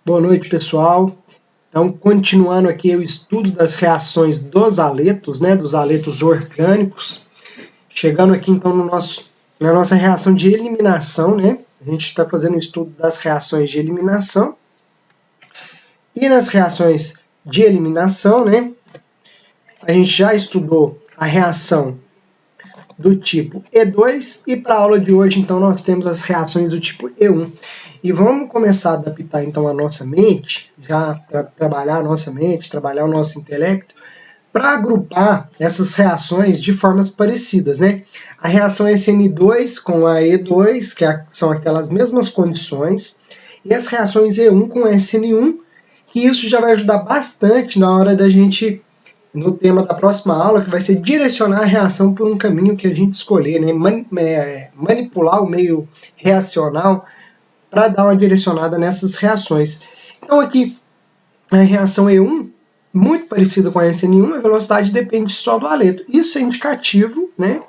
Boa noite, pessoal. Então, continuando aqui o estudo das reações dos aletos, né, dos aletos orgânicos. Chegando aqui, então, na nossa reação de eliminação, né? A gente está fazendo o estudo das reações de eliminação. E nas reações de eliminação, né, a gente já estudou a reação do tipo E2 e para a aula de hoje, então, nós temos as reações do tipo E1. E vamos começar a adaptar, então, a nossa mente, já trabalhar a nossa mente, trabalhar o nosso intelecto, para agrupar essas reações de formas parecidas, né? A reação SN2 com a E2, são aquelas mesmas condições, e as reações E1 com SN1, que isso já vai ajudar bastante na hora da gente, no tema da próxima aula, que vai ser direcionar a reação por um caminho que a gente escolher, né? Manipular o meio reacional para dar uma direcionada nessas reações. Então aqui, a reação E1, muito parecida com a SN1, a velocidade depende só do aleto. Isso é indicativo, né,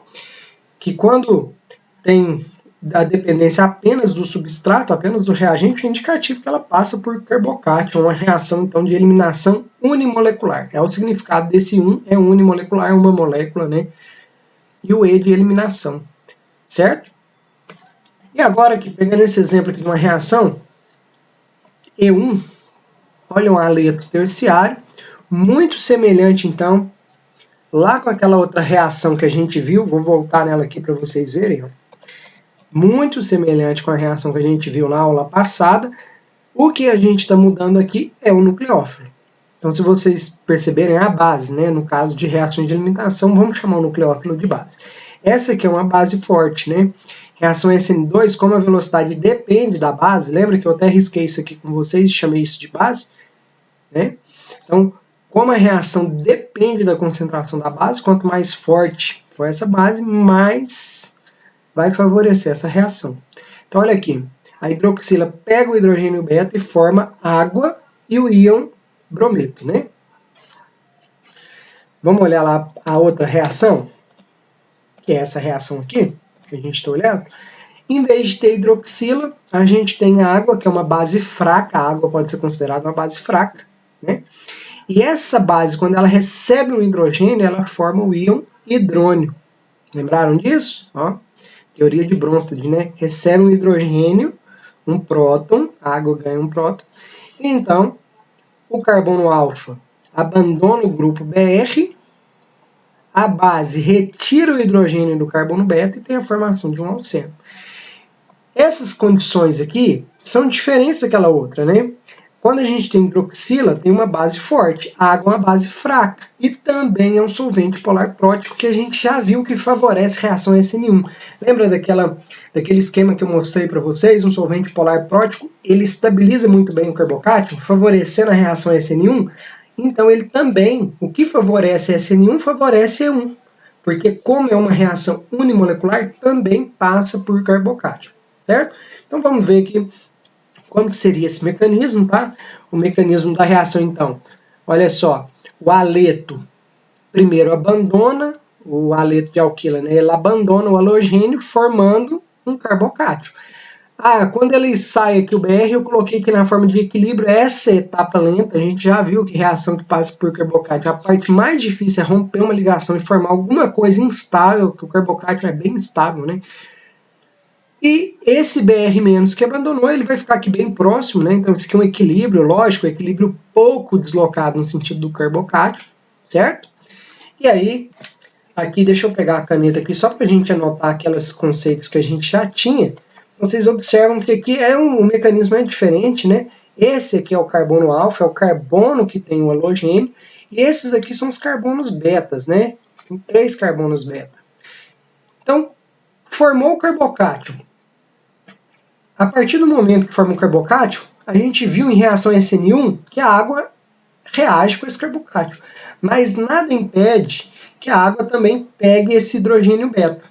que quando tem a dependência apenas do substrato, apenas do reagente, é indicativo que ela passa por carbocátion, uma reação então de eliminação unimolecular. É o significado desse 1, é unimolecular, uma molécula, né, e o E de eliminação, certo? E agora, aqui, pegando esse exemplo aqui de uma reação E1, olha um aleto terciário, muito semelhante, então, lá com aquela outra reação que a gente viu, vou voltar nela aqui para vocês verem, ó. Muito semelhante com a reação que a gente viu na aula passada. O que a gente está mudando aqui é o nucleófilo. Então, se vocês perceberem, é a base, né? No caso de reações de eliminação, vamos chamar o nucleófilo de base. Essa aqui é uma base forte, né? Reação SN2, como a velocidade depende da base, lembra que eu até risquei isso aqui com vocês e chamei isso de base? Né? Então, como a reação depende da concentração da base, quanto mais forte for essa base, mais vai favorecer essa reação. Então, olha aqui, a hidroxila pega o hidrogênio beta e forma água e o íon brometo, né? Vamos olhar lá a outra reação, que é essa reação aqui, que a gente está olhando. Em vez de ter hidroxila, a gente tem água, que é uma base fraca. A água pode ser considerada uma base fraca, né? E essa base, quando ela recebe o hidrogênio, ela forma o íon hidrônio. Lembraram disso? Ó, teoria de Bronsted, né? Recebe um hidrogênio, um próton, a água ganha um próton, e então o carbono alfa abandona o grupo BR, a base retira o hidrogênio do carbono beta e tem a formação de um alceno. Essas condições aqui são diferentes daquela outra, né? Quando a gente tem hidroxila, tem uma base forte, a água é uma base fraca e também é um solvente polar prótico que a gente já viu que favorece reação SN1. Lembra daquele esquema que eu mostrei para vocês? Um solvente polar prótico, ele estabiliza muito bem o carbocátion, favorecendo a reação SN1. Então ele também, o que favorece SN1, favorece E1, porque como é uma reação unimolecular, também passa por carbocátion, certo? Então vamos ver aqui como que seria esse mecanismo, tá? O mecanismo da reação, então. Olha só, o aleto primeiro abandona, o aleto de alquila, né? Ele abandona o halogênio formando um carbocátion. Quando ele sai aqui o BR, eu coloquei aqui na forma de equilíbrio, essa etapa lenta, a gente já viu que reação que passa por carbocátion, a parte mais difícil é romper uma ligação e formar alguma coisa instável, que o carbocátion é bem instável, né? E esse BR- que abandonou, ele vai ficar aqui bem próximo, né? Então, isso aqui é um equilíbrio, lógico, um equilíbrio pouco deslocado no sentido do carbocátion, certo? E aí, aqui, deixa eu pegar a caneta aqui, só para a gente anotar aqueles conceitos que a gente já tinha. Vocês observam que aqui o mecanismo é diferente, né? Esse aqui é o carbono alfa, é o carbono que tem o halogênio, e esses aqui são os carbonos betas, né? Tem 3 carbonos beta. Então, formou o carbocátion. A partir do momento que forma um carbocátion, a gente viu em reação SN1 que a água reage com esse carbocátion. Mas nada impede que a água também pegue esse hidrogênio beta.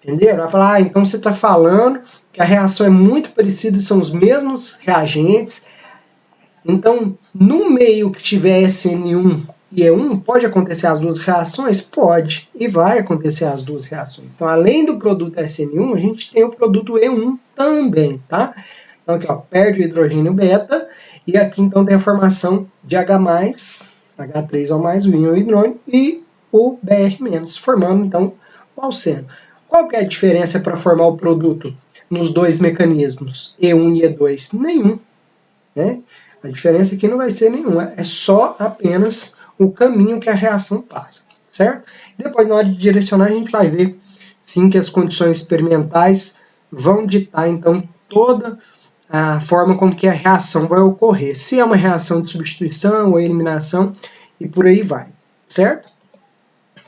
Entenderam? Vai falar, então você está falando que a reação é muito parecida, são os mesmos reagentes. Então, no meio que tiver SN1 e E1, pode acontecer as duas reações? Pode, e vai acontecer as duas reações. Então, além do produto SN1, a gente tem o produto E1 também, tá? Então aqui, ó, perde o hidrogênio beta, e aqui então tem a formação de H+, H3O+, o íon hidrônio, e o Br-, formando então o alceno. Qual que é a diferença para formar o produto nos dois mecanismos, E1 e E2? Nenhum, né? A diferença aqui não vai ser nenhuma, é só apenas o caminho que a reação passa, certo? Depois, na hora de direcionar, a gente vai ver, sim, que as condições experimentais vão ditar, então, toda a forma como que a reação vai ocorrer. Se é uma reação de substituição ou eliminação, e por aí vai, certo?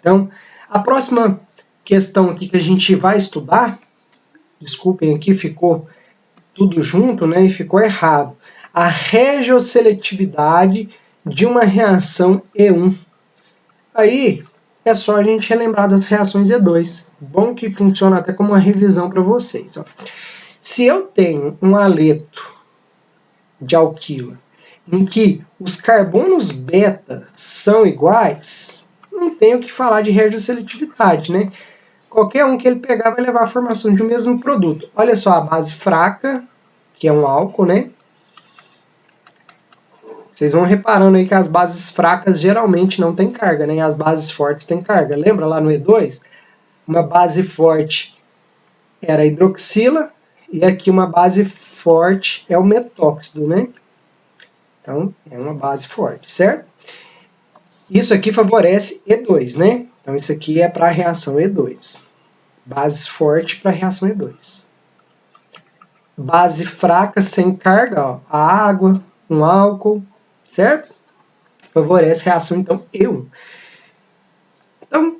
Então, a próxima questão aqui que a gente vai estudar, desculpem aqui, ficou tudo junto, né, e ficou errado. A regioseletividade de uma reação E1. Aí é só a gente relembrar das reações E2. Bom que funciona até como uma revisão para vocês. Ó. Se eu tenho um aleto de alquila em que os carbonos beta são iguais, não tenho que falar de regioseletividade, né? Qualquer um que ele pegar vai levar a formação de um mesmo produto. Olha só, a base fraca, que é um álcool, né? Vocês vão reparando aí que as bases fracas geralmente não têm carga, né? As bases fortes têm carga. Lembra lá no E2? Uma base forte era a hidroxila, e aqui uma base forte é o metóxido, né? Então, é uma base forte, certo? Isso aqui favorece E2, né? Então, isso aqui é para a reação E2. Base forte para a reação E2. Base fraca, sem carga, ó, a água, um álcool, certo? Favorece a reação, então, E1. Então,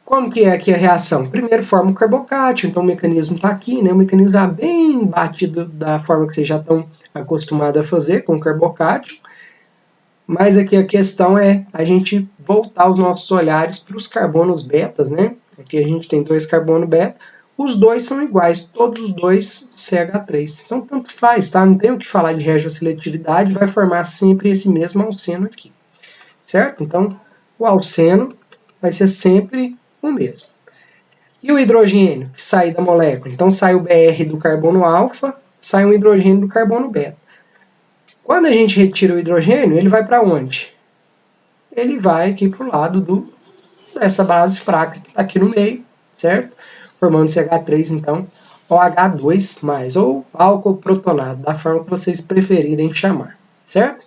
como que é aqui a reação? Primeiro forma o carbocátio, então o mecanismo está aqui, né? O mecanismo está bem batido da forma que vocês já estão acostumados a fazer com o carbocátio. Mas aqui a questão é a gente voltar os nossos olhares para os carbonos betas, né? Aqui a gente tem 2 carbono beta, os dois são iguais, todos os dois CH3. Então tanto faz, tá? Não tem o que falar de regioseletividade, vai formar sempre esse mesmo alceno aqui, certo? Então o alceno vai ser sempre o mesmo. E o hidrogênio que sai da molécula? Então sai o Br do carbono alfa, sai um hidrogênio do carbono beta. Quando a gente retira o hidrogênio, ele vai para onde? Ele vai aqui para o lado dessa base fraca que está aqui no meio, certo? Formando CH3, então, OH2+, ou álcool protonado, da forma que vocês preferirem chamar, certo?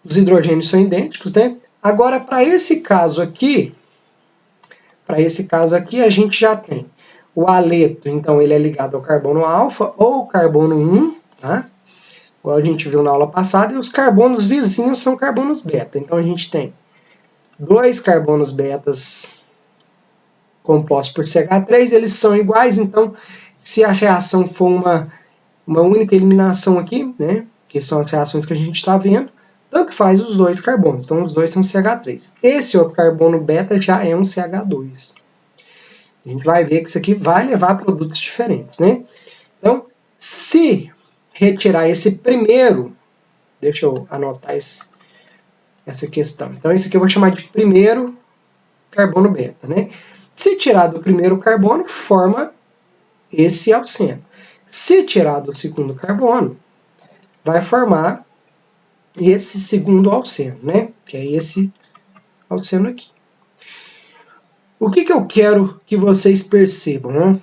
Os hidrogênios são idênticos, né? Agora, para esse caso aqui, a gente já tem o aleto, então ele é ligado ao carbono alfa ou carbono 1, tá? Igual a gente viu na aula passada, e os carbonos vizinhos são carbonos beta. Então a gente tem 2 carbonos betas compostos por CH3, eles são iguais, então se a reação for uma única eliminação aqui, né, que são as reações que a gente está vendo, tanto faz os 2 carbonos, então os dois são CH3. Esse outro carbono beta já é um CH2. A gente vai ver que isso aqui vai levar a produtos diferentes, né? Então, se retirar esse primeiro, deixa eu anotar essa questão. Então, esse aqui eu vou chamar de primeiro carbono beta, né? Se tirar do primeiro carbono, forma esse alceno. Se tirar do segundo carbono, vai formar esse segundo alceno, né? Que é esse alceno aqui. O que eu quero que vocês percebam, né?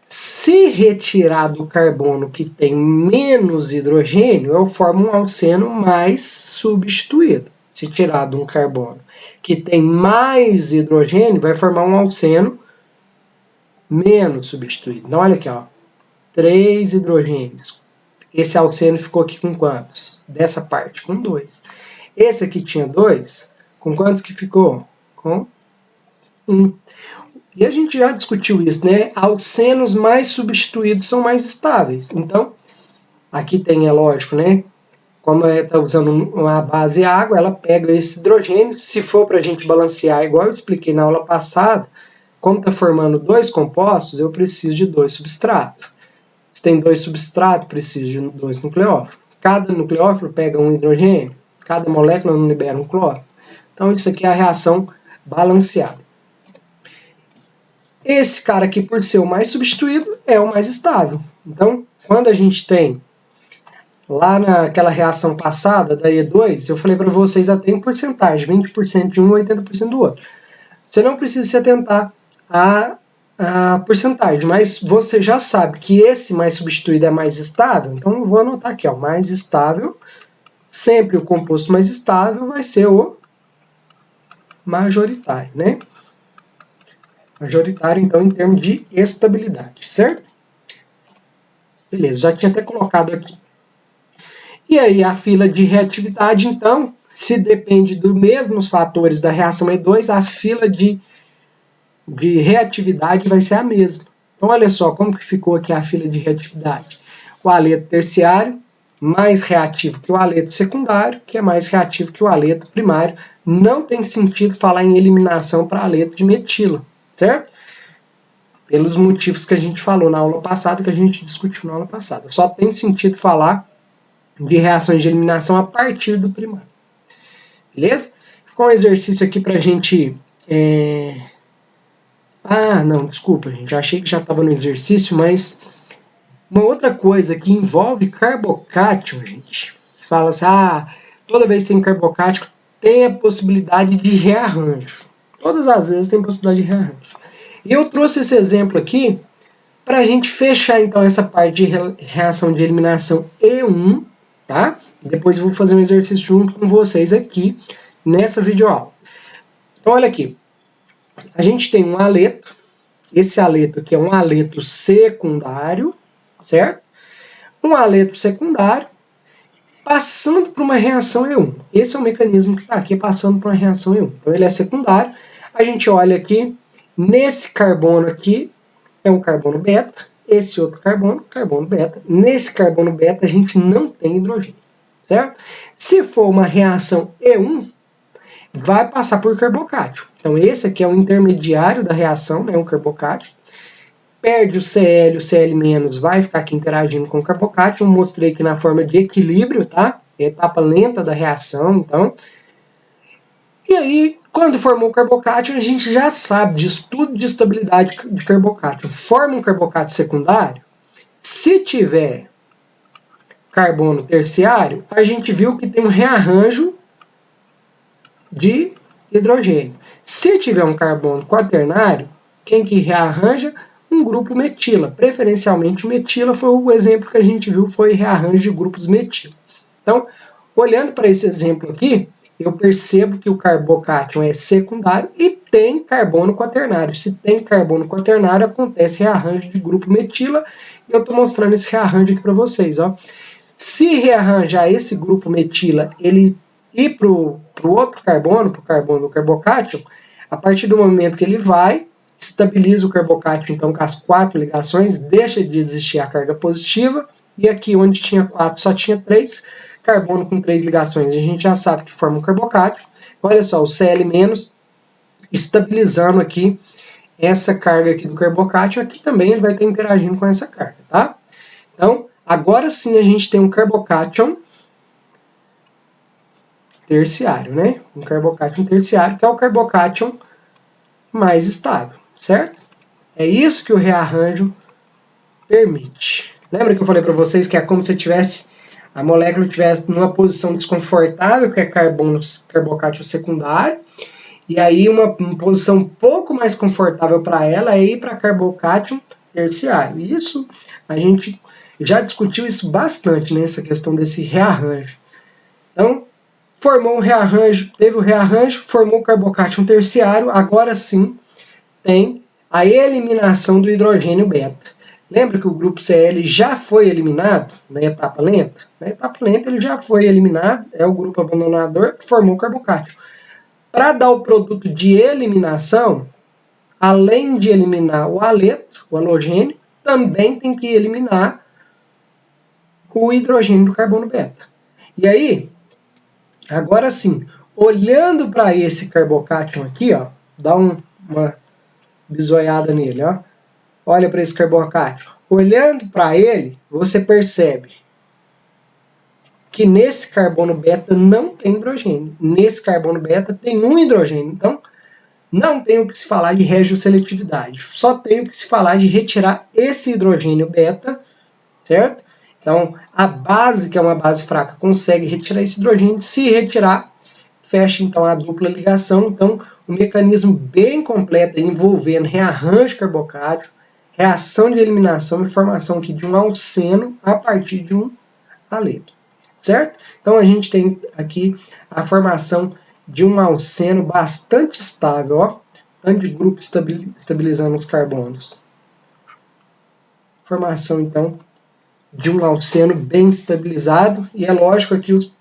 Se retirar do carbono que tem menos hidrogênio, eu formo um alceno mais substituído. Se tirar de um carbono que tem mais hidrogênio, vai formar um alceno menos substituído. Então, olha aqui, ó, 3 hidrogênios. Esse alceno ficou aqui com quantos? Dessa parte, com 2. Esse aqui tinha 2, com quantos que ficou? Com 1. E a gente já discutiu isso, né? Alcenos mais substituídos são mais estáveis. Então, aqui tem, é lógico, né? Como está usando uma base água, ela pega esse hidrogênio. Se for para a gente balancear, igual eu expliquei na aula passada, como está formando 2 compostos, eu preciso de 2 substratos. Se tem 2 substratos, preciso de 2 nucleófilos. Cada nucleófilo pega um hidrogênio, cada molécula não libera um cloro. Então, isso aqui é a reação balanceada. Esse cara aqui, por ser o mais substituído, é o mais estável. Então, quando a gente tem lá naquela reação passada da E2, eu falei para vocês até em porcentagem, 20% de um, 80% do outro. Você não precisa se atentar à porcentagem, mas você já sabe que esse mais substituído é mais estável, então eu vou anotar aqui, ó, mais estável, sempre o composto mais estável vai ser o majoritário, né? Majoritário, então, em termos de estabilidade, certo? Beleza, já tinha até colocado aqui. E aí, a fila de reatividade, então, se depende dos mesmos fatores da reação E2, a fila de reatividade vai ser a mesma. Então, olha só como que ficou aqui a fila de reatividade. O haleto terciário, mais reativo que o haleto secundário, que é mais reativo que o haleto primário. Não tem sentido falar em eliminação para haleto de metila, certo? Pelos motivos que a gente falou na aula passada, que a gente discutiu na aula passada. Só tem sentido falar de reações de eliminação a partir do primário. Beleza? Ficou um exercício aqui para a gente... Ah, não, desculpa, gente. Achei que já estava no exercício, mas... Uma outra coisa que envolve carbocátion, gente. Você fala assim, toda vez que tem carbocátion, tem a possibilidade de rearranjo. Todas as vezes tem possibilidade de rearranjo. E eu trouxe esse exemplo aqui para a gente fechar, então, essa parte de reação de eliminação E1, tá? Depois eu vou fazer um exercício junto com vocês aqui nessa videoaula. Então, olha aqui. A gente tem um haleto. Esse haleto aqui é um haleto secundário, certo? Um haleto secundário passando por uma reação E1. Esse é o mecanismo que está aqui, passando por uma reação E1. Então, ele é secundário. A gente olha aqui, nesse carbono aqui, é um carbono beta. Esse outro carbono, carbono beta. Nesse carbono beta, a gente não tem hidrogênio, certo? Se for uma reação E1, vai passar por carbocátion. Então, esse aqui é o intermediário da reação, né, um carbocátion. Perde o Cl, o Cl- vai ficar aqui interagindo com o carbocátion. Mostrei aqui na forma de equilíbrio, tá? Etapa lenta da reação, então. E aí, quando formou o carbocátion, a gente já sabe de estudo de estabilidade de carbocátion. Forma um carbocátion secundário. Se tiver carbono terciário, a gente viu que tem um rearranjo de hidrogênio. Se tiver um carbono quaternário, quem que rearranja? Um grupo metila. Preferencialmente o metila foi o exemplo que a gente viu, foi rearranjo de grupos metila. Então, olhando para esse exemplo aqui, eu percebo que o carbocátion é secundário e tem carbono quaternário. Se tem carbono quaternário, acontece rearranjo de grupo metila. E eu estou mostrando esse rearranjo aqui para vocês. Ó. Se rearranjar esse grupo metila, ele ir para o outro carbono, para o carbono do carbocátion, a partir do momento que ele vai, estabiliza o carbocátion então com as 4 ligações, deixa de existir a carga positiva, e aqui onde tinha 4 só tinha 3, carbono com 3 ligações, a gente já sabe que forma um carbocátion. Olha só, o Cl- estabilizando aqui essa carga aqui do carbocátion, aqui também ele vai estar interagindo com essa carga, tá? Então, agora sim a gente tem um carbocátion terciário, né? Um carbocátion terciário, que é o carbocátion mais estável, certo? É isso que o rearranjo permite. Lembra que eu falei para vocês que é como se a molécula estivesse numa posição desconfortável, que é carbocátion secundário, e aí uma posição um pouco mais confortável para ela é ir para carbocátion terciário. Isso a gente já discutiu isso bastante nessa questão desse rearranjo. Então, formou um rearranjo, teve o rearranjo, formou o carbocátion terciário, agora sim tem a eliminação do hidrogênio beta. Lembra que o grupo Cl já foi eliminado na etapa lenta? Na etapa lenta ele já foi eliminado, é o grupo abandonador, formou o carbocátion. Para dar o produto de eliminação, além de eliminar o haleto, o halogênio, também tem que eliminar o hidrogênio do carbono beta. E aí, agora sim, olhando para esse carbocátion aqui, ó, dá uma bisoiada nele, ó. Olha para esse carbocátion. Olhando para ele, você percebe que nesse carbono beta não tem hidrogênio. Nesse carbono beta tem um hidrogênio. Então, Não tem o que se falar de regioseletividade, só tem o que se falar de retirar esse hidrogênio beta, certo? Então, a base, que é uma base fraca, consegue retirar esse hidrogênio. Se retirar, fecha então a dupla ligação. Então, um mecanismo bem completo envolvendo rearranjo carboxátil, reação de eliminação e formação aqui de um alceno a partir de um aleto, certo? Então, a gente tem aqui a formação de um alceno bastante estável, ó, tanto de grupo estabilizando os carbonos. Formação, então, de um alceno bem estabilizado, e é lógico aqui os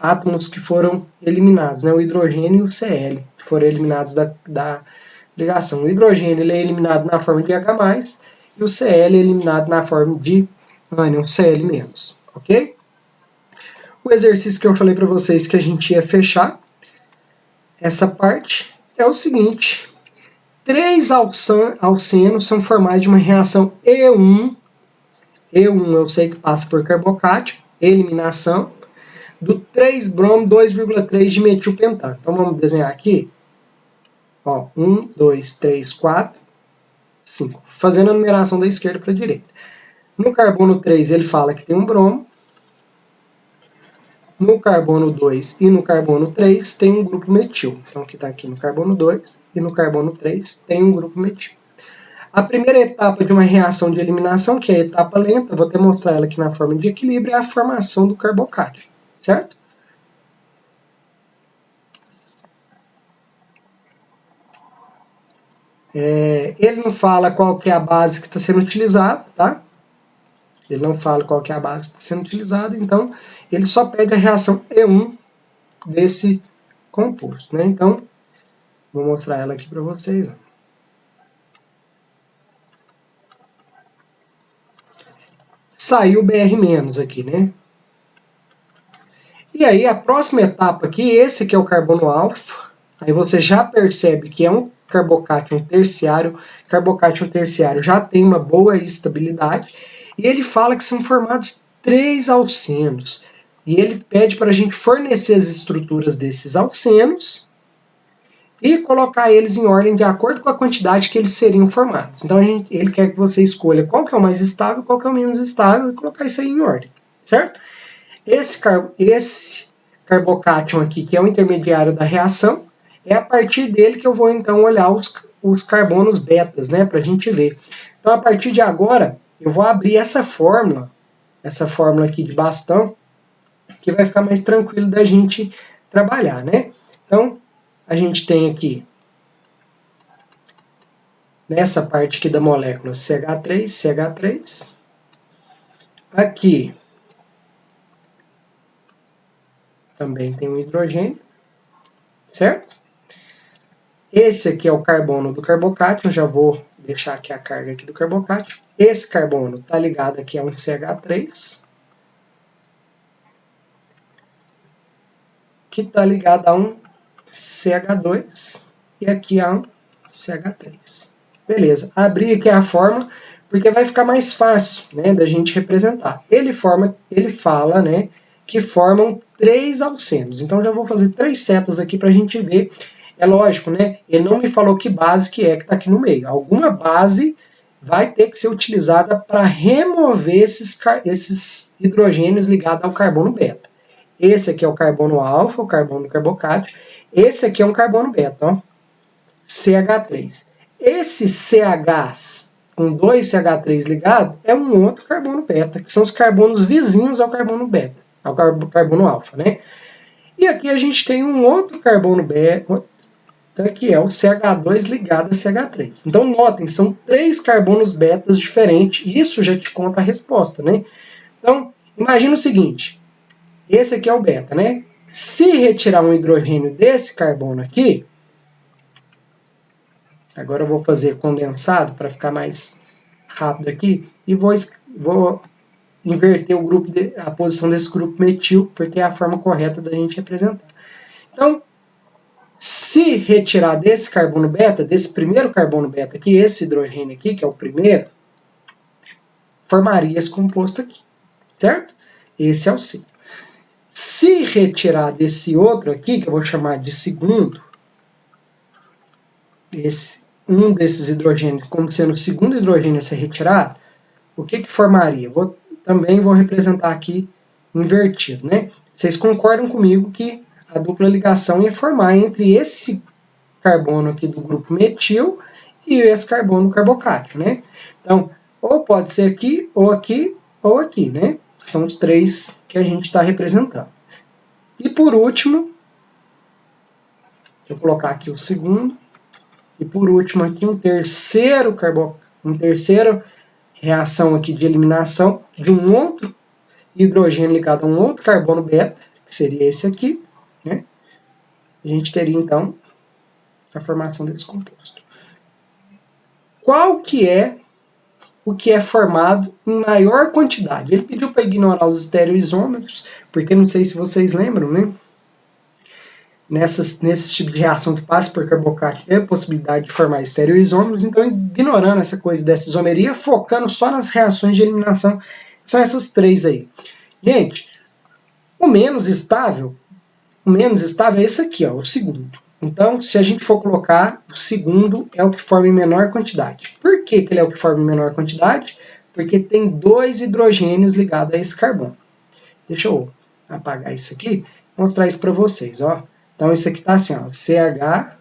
átomos que foram eliminados, né? O hidrogênio e o Cl, que foram eliminados da ligação. O hidrogênio ele é eliminado na forma de H+, e o Cl é eliminado na forma de ânion, Cl-, ok? O exercício que eu falei para vocês que a gente ia fechar essa parte é o seguinte: 3 alcenos são formados de uma reação E1. E1 eu sei que passa por carbocátion, eliminação, do 3-bromo 2,3 de metilpentano. Então vamos desenhar aqui. Ó, 1, 2, 3, 4, 5. Fazendo a numeração da esquerda para a direita. No carbono 3 ele fala que tem um bromo. No carbono 2 e no carbono 3 tem um grupo metil. Então aqui está aqui no carbono 2 e no carbono 3 tem um grupo metil. A primeira etapa de uma reação de eliminação, que é a etapa lenta, vou até mostrar ela aqui na forma de equilíbrio, é a formação do carbocátion, certo? Ele não fala qual que é a base que está sendo utilizada, tá? Ele não fala qual que é a base que está sendo utilizada, então ele só pede a reação E1 desse composto, né? Então, vou mostrar ela aqui para vocês. Saiu o BR- aqui, né? E aí, a próxima etapa aqui, esse aqui é o carbono alfa. Aí você já percebe que é um carbocátion terciário. Carbocátion terciário já tem uma boa estabilidade. E ele fala que são formados 3 alcenos. E ele pede para a gente fornecer as estruturas desses alcenos e colocar eles em ordem de acordo com a quantidade que eles seriam formados. Então ele quer que você escolha qual que é o mais estável, qual que é o menos estável e colocar isso aí em ordem, certo? Esse carbocátion aqui, que é o intermediário da reação, é a partir dele que eu vou então olhar os carbonos betas, né, para a gente ver. Então, a partir de agora, eu vou abrir essa fórmula aqui de bastão, que vai ficar mais tranquilo da gente trabalhar, né? Então, a gente tem aqui, nessa parte aqui da molécula, CH3, CH3. Aqui, também tem um hidrogênio, certo? Esse aqui é o carbono do carbocátion, já vou deixar aqui a carga aqui do carbocátion. Esse carbono está ligado aqui a um CH3, que está ligado a um CH2 e aqui a um CH3. Beleza, abri aqui a fórmula, porque vai ficar mais fácil, né, da gente representar. Ele fala, né, que formam 3 alcenos. Então já vou fazer 3 setas aqui para a gente ver. É lógico, né? Ele não me falou que base que está aqui no meio. Alguma base vai ter que ser utilizada para remover esses hidrogênios ligados ao carbono beta. Esse aqui é o carbono alfa, o carbono do carbocátion. Esse aqui é um carbono beta, ó, CH3. Esse CH com 2 CH3 ligado é um outro carbono beta, que são os carbonos vizinhos ao carbono beta, ao carbono alfa, né? E aqui a gente tem um outro carbono beta, que é o CH2 ligado a CH3. Então, notem, são 3 carbonos betas diferentes. Isso já te conta a resposta, né? Então, imagina o seguinte. Esse aqui é o beta, né? Se retirar um hidrogênio desse carbono aqui, agora eu vou fazer condensado para ficar mais rápido aqui, e vou inverter a posição desse grupo metil, porque é a forma correta da gente representar. Então, se retirar desse carbono beta, desse primeiro carbono beta aqui, esse hidrogênio aqui, que é o primeiro, formaria esse composto aqui, certo? Esse é o C. Se retirar desse outro aqui, que eu vou chamar de segundo, um desses hidrogênios como sendo o segundo hidrogênio a ser retirado, o que formaria? Também vou representar aqui invertido, né? Vocês concordam comigo que a dupla ligação ia formar entre esse carbono aqui do grupo metil e esse carbono carbocátio, né? Então, ou pode ser aqui, ou aqui, ou aqui, né? São os três que a gente está representando. E por último, deixa eu colocar aqui o segundo, e por último aqui uma terceira reação aqui de eliminação de um outro hidrogênio ligado a um outro carbono beta, que seria esse aqui, né? A gente teria então a formação desse composto. Qual que é o que é formado em maior quantidade? Ele pediu para ignorar os estereoisômeros, porque não sei se vocês lembram, né? Nesse tipo de reação que passa por carbocátio, tem a possibilidade de formar estereoisômeros, então ignorando essa coisa dessa isomeria, focando só nas reações de eliminação, são essas três aí. Gente, o menos estável é esse aqui, ó, o segundo. Então, se a gente for colocar, o segundo é o que forma em menor quantidade. Por que ele é o que forma em menor quantidade? Porque tem 2 hidrogênios ligados a esse carbono. Deixa eu apagar isso aqui e mostrar isso para vocês, ó. Então, isso aqui está assim, ó, CH,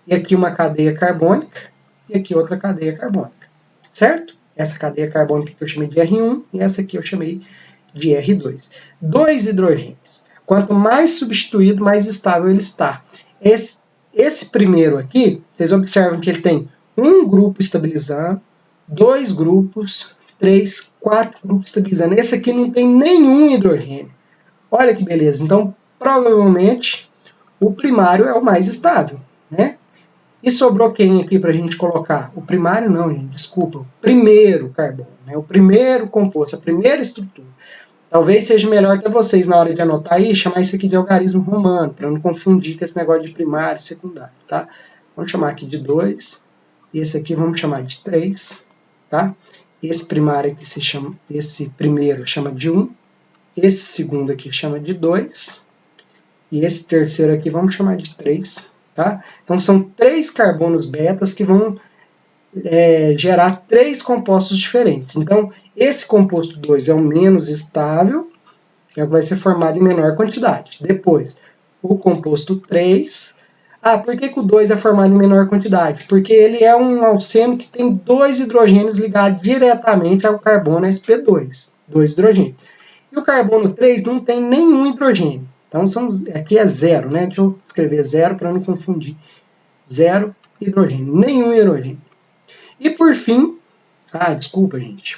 e aqui uma cadeia carbônica, e aqui outra cadeia carbônica, certo? Essa cadeia carbônica que eu chamei de R1, e essa aqui eu chamei de R2. 2 hidrogênios. Quanto mais substituído, mais estável ele está. Esse primeiro aqui, vocês observam que ele tem um grupo estabilizando, 2 grupos, 3, 4 grupos estabilizando. Esse aqui não tem nenhum hidrogênio. Olha que beleza. Então, provavelmente, o primário é o mais estável, né? E sobrou quem aqui para a gente colocar? O primário não, gente, desculpa. O primeiro carbono, né? O primeiro composto, a primeira estrutura. Talvez seja melhor até vocês, na hora de anotar aí, chamar isso aqui de algarismo romano, para não confundir com esse negócio de primário e secundário, tá? Vamos chamar aqui de 2, e esse aqui vamos chamar de 3, tá? Esse primário aqui esse primeiro chama de 1, esse segundo aqui chama de 2, e esse terceiro aqui vamos chamar de 3, tá? Então são 3 carbonos betas que vão gerar 3 compostos diferentes. Então, esse composto 2 é o menos estável, que vai ser formado em menor quantidade. Depois, o composto 3. Por que o 2 é formado em menor quantidade? Porque ele é um alceno que tem 2 hidrogênios ligados diretamente ao carbono sp2, 2 hidrogênios. E o carbono 3 não tem nenhum hidrogênio. Então, aqui é 0, né? Deixa eu escrever 0 para não confundir. 0 hidrogênio, nenhum hidrogênio. E por fim, desculpa, gente,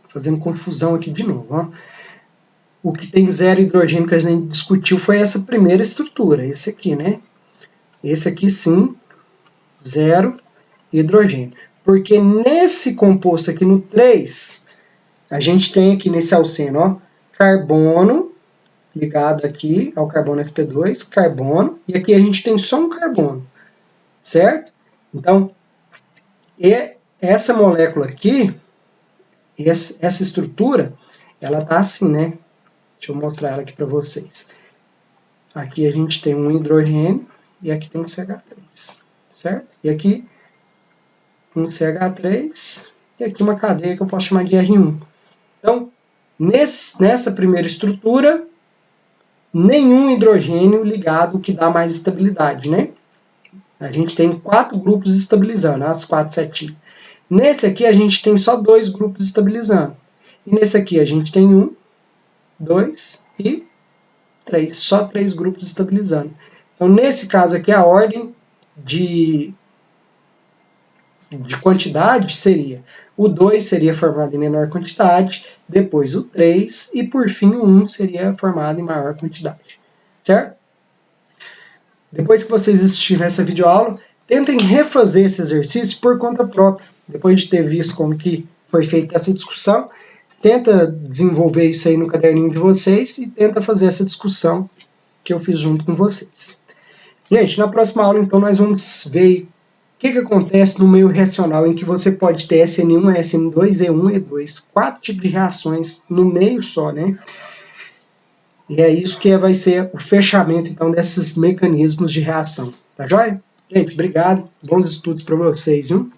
fazendo confusão aqui de novo, ó. O que tem 0 hidrogênio que a gente discutiu foi essa primeira estrutura, esse aqui, né? Esse aqui sim, 0 hidrogênio. Porque nesse composto aqui no 3, a gente tem aqui nesse alceno, ó, carbono ligado aqui ao carbono sp2, carbono, e aqui a gente tem só um carbono, certo? Então, essa molécula aqui, essa estrutura, ela tá assim, né? Deixa eu mostrar ela aqui para vocês. Aqui a gente tem um hidrogênio e aqui tem um CH3, certo? E aqui um CH3 e aqui uma cadeia que eu posso chamar de R1. Então, nessa primeira estrutura, nenhum hidrogênio ligado, que dá mais estabilidade, né? A gente tem 4 grupos estabilizando, as 4 setinhas. Nesse aqui a gente tem só 2 grupos estabilizando. E nesse aqui a gente tem 1, 2 e 3. Só 3 grupos estabilizando. Então, nesse caso aqui, a ordem de quantidade seria: o 2 seria formado em menor quantidade, depois o 3 e, por fim, o 1 seria formado em maior quantidade. Certo? Depois que vocês assistirem essa videoaula, tentem refazer esse exercício por conta própria. Depois de ter visto como que foi feita essa discussão, tenta desenvolver isso aí no caderninho de vocês e tenta fazer essa discussão que eu fiz junto com vocês. Gente, na próxima aula, então, nós vamos ver o que acontece no meio reacional em que você pode ter SN1, SN2, E1, E2, 4 tipos de reações no meio só, né? E é isso que vai ser o fechamento, então, desses mecanismos de reação. Tá joia? Gente, obrigado. Bons estudos para vocês, viu?